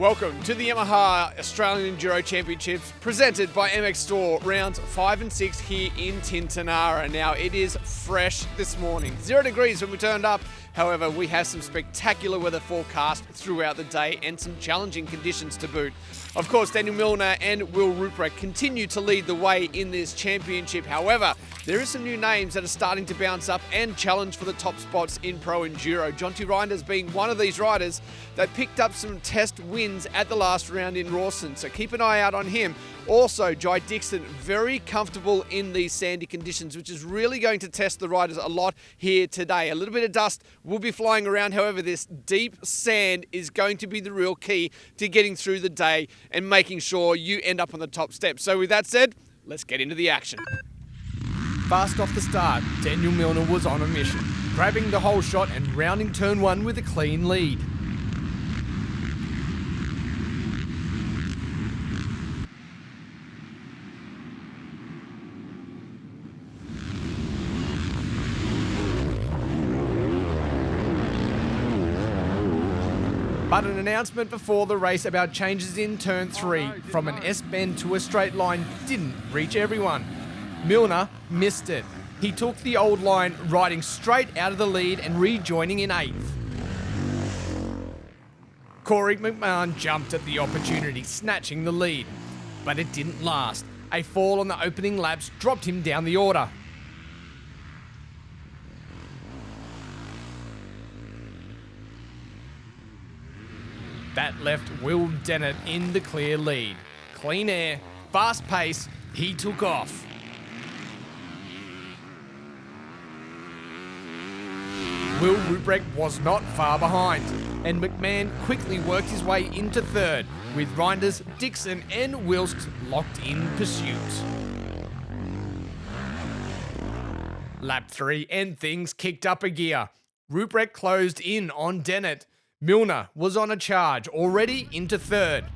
Welcome to the Yamaha Australian Enduro Championships presented by MX Store, rounds 5 and 6 here in Tintinara. Now it is fresh this morning, 0 degrees when we turned up. However, we have some spectacular weather forecast throughout the day and some challenging conditions to boot. Of course, Daniel Milner and Will Ruprecht continue to lead the way in this championship. However, there are some new names that are starting to bounce up and challenge for the top spots in Pro Enduro. Jonty Reinders being one of these riders that picked up some test wins at the last round in Rawson, so keep an eye out on him. Also, Jai Dixon, very comfortable in these sandy conditions, which is really going to test the riders a lot here today. A little bit of dust will be flying around. However, this deep sand is going to be the real key to getting through the day and making sure you end up on the top step. So with that said, let's get into the action. Fast off the start, Daniel Milner was on a mission, grabbing the whole shot and rounding turn one with a clean lead. But an announcement before the race about changes in turn 3 from an S-bend to a straight line didn't reach everyone. Milner missed it. He took the old line, riding straight out of the lead and rejoining in 8th. Corey McMahon jumped at the opportunity, snatching the lead. But it didn't last. A fall on the opening laps dropped him down the order. That left Will Dennett in the clear lead. Clean air, fast pace, he took off. Will Ruprecht was not far behind, and McMahon quickly worked his way into 3rd, with Reinders, Dixon and Wilkes locked in pursuit. Lap 3 and things kicked up a gear. Ruprecht closed in on Dennett. Milner was on a charge, already into 3rd.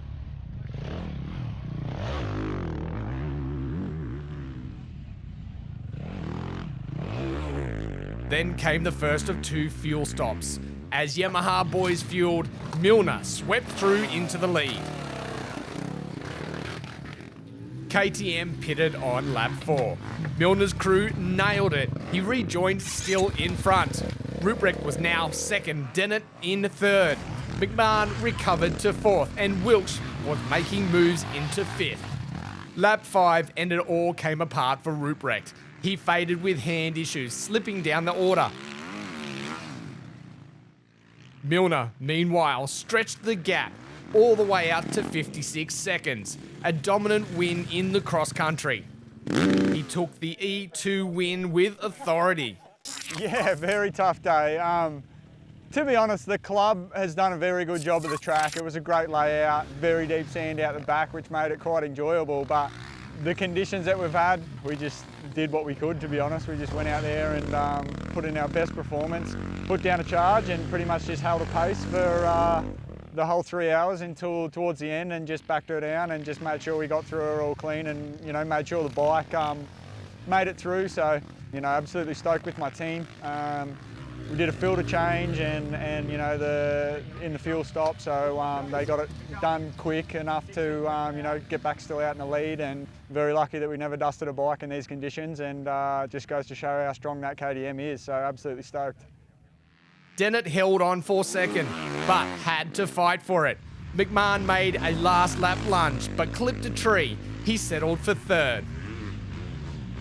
Then came the first of 2 fuel stops. As Yamaha boys fueled, Milner swept through into the lead. KTM pitted on lap 4. Milner's crew nailed it. He rejoined still in front. Ruprecht was now 2nd, Dennett in 3rd. McMahon recovered to 4th, and Wilkes was making moves into 5th. Lap 5 and it all came apart for Ruprecht. He faded with hand issues, slipping down the order. Milner, meanwhile, stretched the gap all the way out to 56 seconds. A dominant win in the cross country. He took the E2 win with authority. Yeah, very tough day. To be honest, the club has done a very good job of the track. It was a great layout, very deep sand out the back, which made it quite enjoyable. But the conditions that we've had, we just did what we could, to be honest. We just went out there and put in our best performance, put down a charge and pretty much just held a pace for the whole 3 hours until towards the end, and just backed her down and just made sure we got through her all clean and, you know, made sure the bike made it through. So, you know, absolutely stoked with my team. We did a filter change and you know, in the fuel stop, so they got it done quick enough to you know, get back still out in the lead, and very lucky that we never dusted a bike in these conditions, and just goes to show how strong that KTM is, so absolutely stoked. Dennett held on for 2nd, but had to fight for it. McMahon made a last lap lunge, but clipped a tree. He settled for 3rd.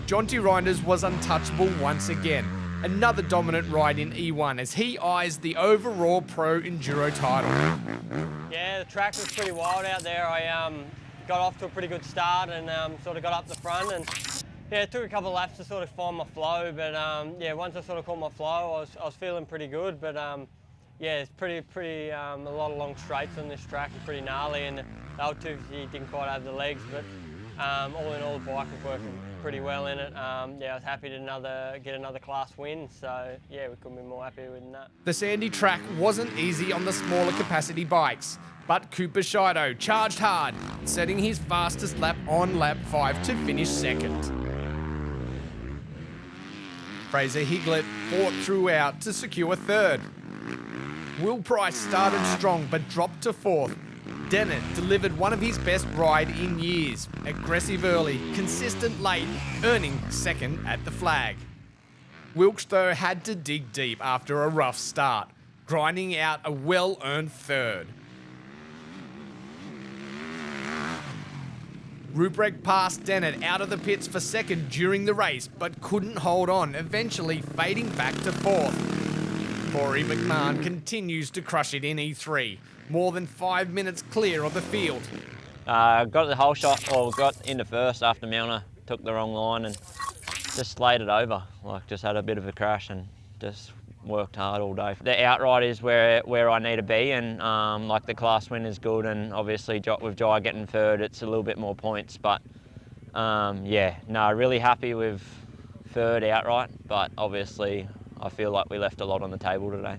Jonty Reinders was untouchable once again. Another dominant ride in E1 as he eyes the overall Pro Enduro title. Yeah, the track was pretty wild out there. I got off to a pretty good start and sort of got up the front, and yeah, it took a couple of laps to sort of find my flow, but yeah, once I sort of caught my flow, I was feeling pretty good. But yeah, it's pretty a lot of long straights on this track. It's pretty gnarly, and the old 250 didn't quite have the legs, but all in all, the bike was working pretty well in it. Yeah, I was happy to get another class win, so yeah, we couldn't be more happy with that. The sandy track wasn't easy on the smaller capacity bikes, but Cooper Shido charged hard, setting his fastest lap on lap 5 to finish 2nd. Fraser Higlett fought throughout to secure 3rd. Will Price started strong but dropped to 4th. Dennett delivered one of his best ride in years. Aggressive early, consistent late, earning second at the flag. Wilkes, though, had to dig deep after a rough start, grinding out a well-earned third. Ruprecht passed Dennett out of the pits for second during the race, but couldn't hold on, eventually fading back to fourth. Corey McMahon continues to crush it in E3, more than 5 minutes clear of the field. Got the whole shot, or got into first after Milner took the wrong line and just slayed it over. Like, just had a bit of a crash and just worked hard all day. The outright is where I need to be, and like the class win is good, and obviously with Jai getting third, it's a little bit more points. But yeah, no, really happy with third outright, but obviously I feel like we left a lot on the table today.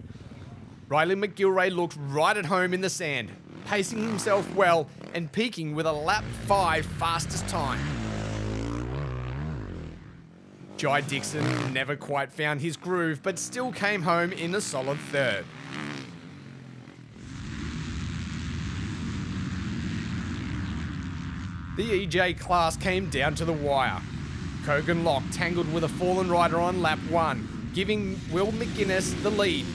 Riley McGilray looked right at home in the sand, pacing himself well and peaking with a lap 5 fastest time. Jai Dixon never quite found his groove, but still came home in a solid third. The EJ class came down to the wire. Kogan Locke tangled with a fallen rider on lap 1, giving Will McGuinness the lead.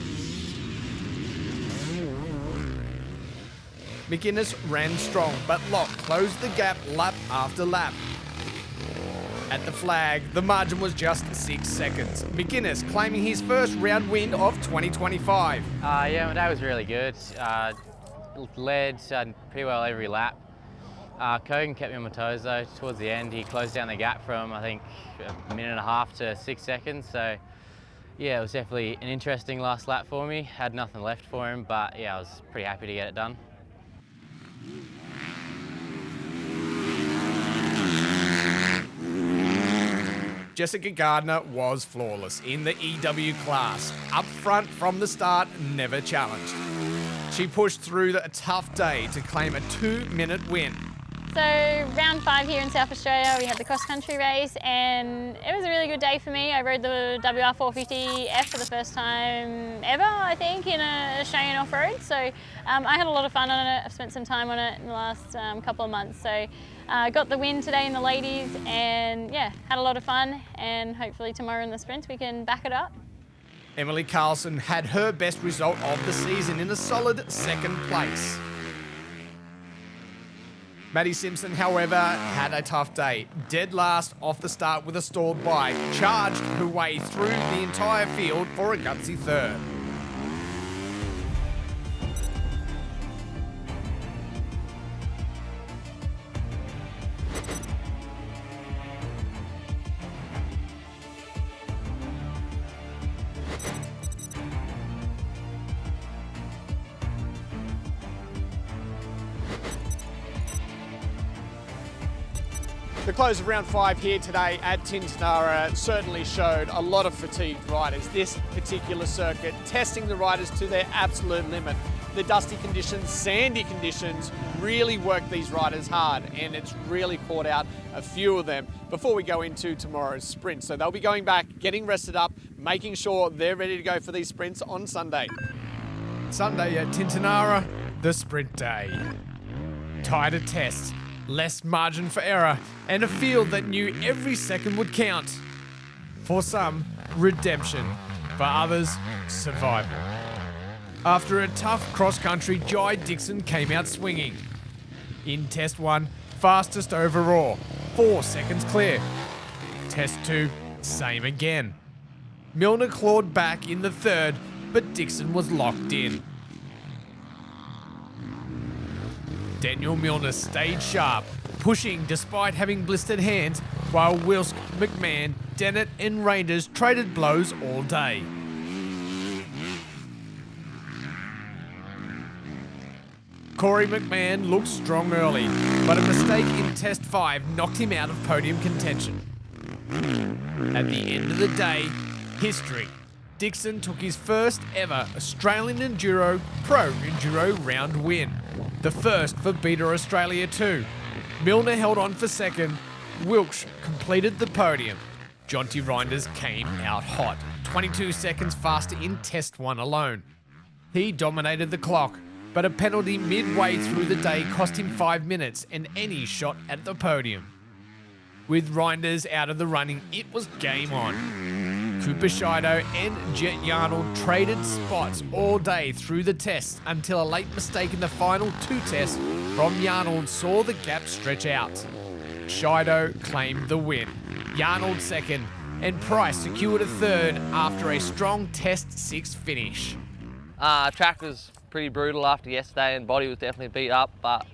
McGuinness ran strong, but Locke closed the gap lap after lap. At the flag, the margin was just 6 seconds. McGuinness claiming his first round win of 2025. Yeah, my day was really good. Led pretty well every lap. Kogan kept me on my toes though. Towards the end, he closed down the gap from, I think, a minute and a half to 6 seconds. So yeah, it was definitely an interesting last lap for me. Had nothing left for him, but yeah, I was pretty happy to get it done. Jessica Gardner was flawless in the EW class. Up front from the start, never challenged. She pushed through a tough day to claim a 2-minute win. So round 5 here in South Australia, we had the cross-country race and it was a really good day for me. I rode the WR450F for the first time ever, I think, in an Australian off-road. So I had a lot of fun on it. I've spent some time on it in the last couple of months. So got the win today in the ladies and yeah, had a lot of fun, and hopefully tomorrow in the sprint we can back it up. Emily Carlson had her best result of the season in a solid 2nd place. Maddie Simpson, however, had a tough day. Dead last off the start with a stalled bike, charged her way through the entire field for a gutsy 3rd. The close of round 5 here today at Tintinara certainly showed a lot of fatigued riders. This particular circuit testing the riders to their absolute limit. The dusty conditions, sandy conditions really worked these riders hard, and it's really caught out a few of them before we go into tomorrow's sprint. So they'll be going back, getting rested up, making sure they're ready to go for these sprints on Sunday. Sunday at Tintinara, the sprint day. Tighter tests, less margin for error, and a field that knew every second would count. For some, redemption. For others, survival. After a tough cross-country, Jai Dixon came out swinging. In Test 1, fastest overall, 4 seconds clear. Test 2, same again. Milner clawed back in the 3rd, but Dixon was locked in. Daniel Milner stayed sharp, pushing despite having blistered hands, while Wilsk, McMahon, Dennett and Reinders traded blows all day. Corey McMahon looked strong early, but a mistake in Test 5 knocked him out of podium contention. At the end of the day, history. Dixon took his first ever Australian Enduro Pro Enduro round win, the first for Beta Australia 2. Milner held on for second, Wilkes completed the podium. Jonty Reinders came out hot, 22 seconds faster in Test 1 alone. He dominated the clock, but a penalty midway through the day cost him 5 minutes and any shot at the podium. With Reinders out of the running, it was game on. Cooper Shido and Jet Yarnold traded spots all day through the tests until a late mistake in the final 2 tests from Yarnold saw the gap stretch out. Shido claimed the win, Yarnold second, and Price secured a third after a strong Test 6 finish. Track was pretty brutal after yesterday and body was definitely beat up, but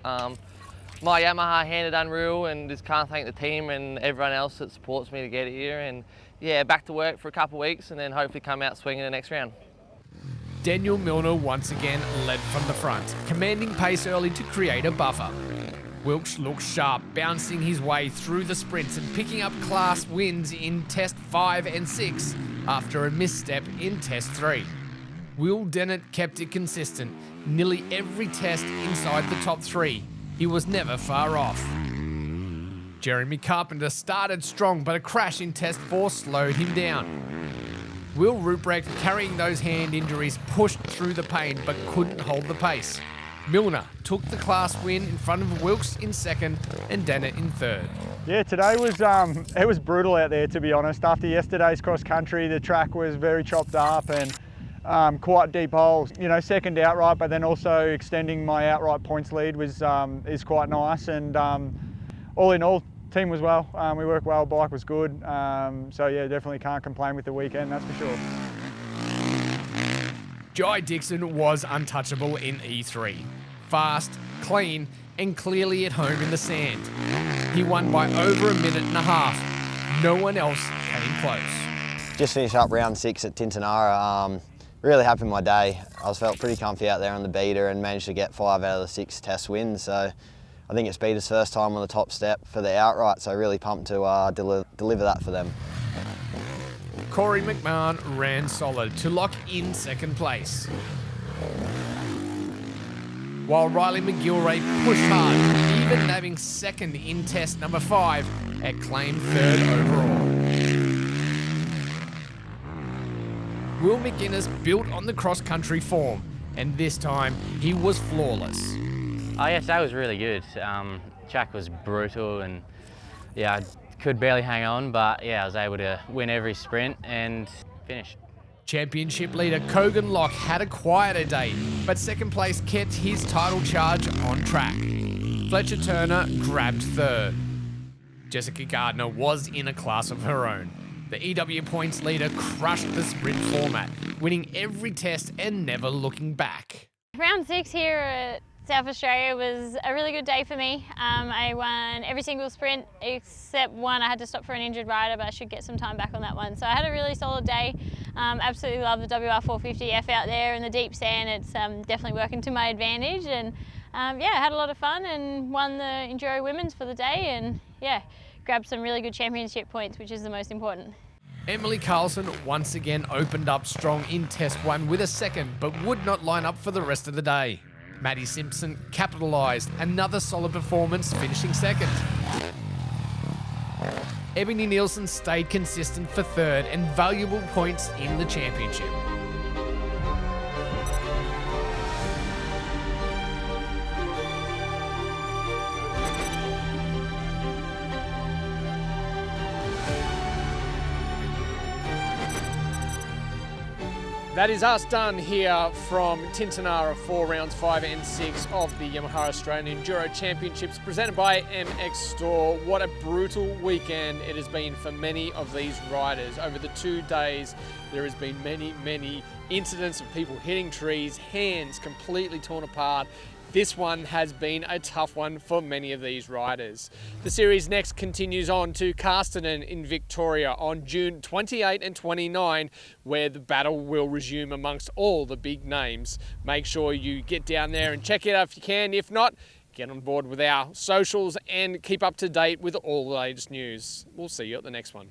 my Yamaha handled unreal and just can't thank the team and everyone else that supports me to get here. And yeah, back to work for a couple of weeks and then hopefully come out swinging the next round. Daniel Milner once again led from the front, commanding pace early to create a buffer. Wilkes looked sharp, bouncing his way through the sprints and picking up class wins in Test 5 and 6 after a misstep in Test 3. Will Dennett kept it consistent, nearly every test inside the top 3. He was never far off. Jeremy Carpenter started strong, but a crash in Test 4 slowed him down. Will Ruprecht, carrying those hand injuries, pushed through the pain but couldn't hold the pace. Milner took the class win in front of Wilkes in second and Dennett in third. Yeah, today was it was brutal out there, to be honest. After yesterday's cross country, the track was very chopped up and quite deep holes. You know, second outright, but then also extending my outright points lead was is quite nice. And all in all, team was well. We worked well. Bike was good. So yeah, definitely can't complain with the weekend. That's for sure. Jai Dixon was untouchable in E3. Fast, clean, and clearly at home in the sand. He won by over a minute and a half. No one else came close. Just finished up round 6 at Tintinara. Really happy with my day. I felt pretty comfy out there on the beater and managed to get 5 out of the 6 test wins. So I think it's Beater's first time on the top step for the outright, so really pumped to deliver that for them. Corey McMahon ran solid to lock in second place, while Riley McGilray pushed hard, even nabbing second in test number 5 and claimed third overall. Will McInnes built on the cross-country form, and this time he was flawless. Oh yes, that was really good. Track was brutal and yeah, I could barely hang on, but yeah, I was able to win every sprint and finish. Championship leader Kogan Locke had a quieter day, but second place kept his title charge on track. Fletcher Turner grabbed third. Jessica Gardner was in a class of her own. The EW points leader crushed the sprint format, winning every test and never looking back. Round 6 here at South Australia was a really good day for me. I won every single sprint except one. I had to stop for an injured rider, but I should get some time back on that one. So I had a really solid day. Absolutely love the WR450F out there in the deep sand. It's definitely working to my advantage. And yeah, I had a lot of fun and won the Enduro Women's for the day. And yeah, grabbed some really good championship points, which is the most important. Emily Carlson once again opened up strong in Test 1 with a second, but would not line up for the rest of the day. Maddie Simpson capitalised, another solid performance, finishing second. Ebony Nielsen stayed consistent for third and valuable points in the championship. That is us done here from Tintinara for rounds 5 and 6 of the Yamaha Australian Enduro Championships presented by MX Store. What a brutal weekend it has been for many of these riders. Over the 2 days, there has been many incidents of people hitting trees, hands completely torn apart. This one has been a tough one for many of these riders. The series next continues on to Casterton in Victoria on June 28 and 29, where the battle will resume amongst all the big names. Make sure you get down there and check it out if you can. If not, get on board with our socials and keep up to date with all the latest news. We'll see you at the next one.